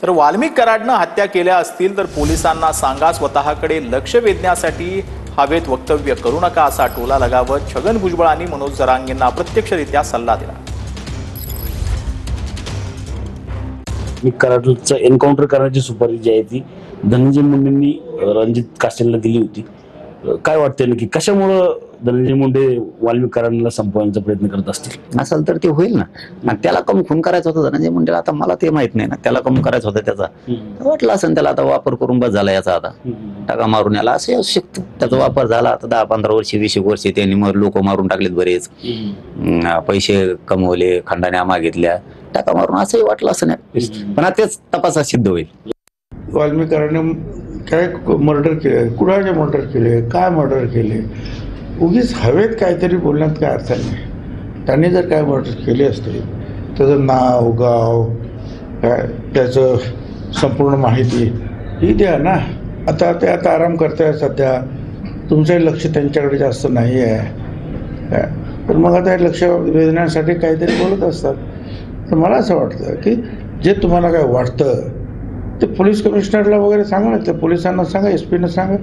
तर वाल्मिक कराडनं हत्या केल्या असतील तर पोलिसांना सांगा, स्वतःकडे लक्ष वेधण्यासाठी हवेत वक्तव्य करू नका, असा टोला लगावत छगन भुजबळांनी मनोज जरांगेंना अप्रत्यक्षरित्या सल्ला दिला. मी कराडचं एन्काउंटर करण्याची सुपारी जी आहे ती धनंजय मुंडेंनी रणजित कासेला दिली होती. काय वाटतंय नक्की कशामुळं धनंजय मुंडे वाल्मिक कराडला संपवण्याचा प्रयत्न करत असतील? असेल तर ते होईल ना. आणि त्याला कम खून करायचा होता धनंजय मुंडेला, आता मला ते माहित नाही ना त्याला कम करायचा होता. त्याचा वाटलं असेल त्याला आता वापर करून बस झाला याचा, आता टाका मारून याला असं असू शकतं. त्याचा वापर झाला आता 10-15 वर्ष 20 वर्ष त्यांनी लोक मारून टाकलेत बरेच, पैसे कमवले, खंडाण्या मागितल्या, टाका मारून असंही वाटलं असं नाही. पण आता तेच तपासात सिद्ध होईल. वाल्मिक कराडने काय मर्डर केले, कुणाचे मर्डर केले, काय मर्डर केले, उगीच हवेत काहीतरी बोलण्यात काय अर्थ नाही. त्यांनी जर काय मर्डर केले असते त्याचं नाव गाव काय त्याचं संपूर्ण माहिती ही द्या ना. आता ते आराम करताय सध्या, तुमचंही लक्ष त्यांच्याकडे जास्त नाही आहे काय, तर मग आता लक्ष वेधण्यासाठी काहीतरी बोलत असतात. तर मला असं वाटतं की जे तुम्हाला काय वाटतं ते पोलीस कमिशनरला वगैरे सांगा ना, ते पोलिसांना सांगा, SP ना सांगा.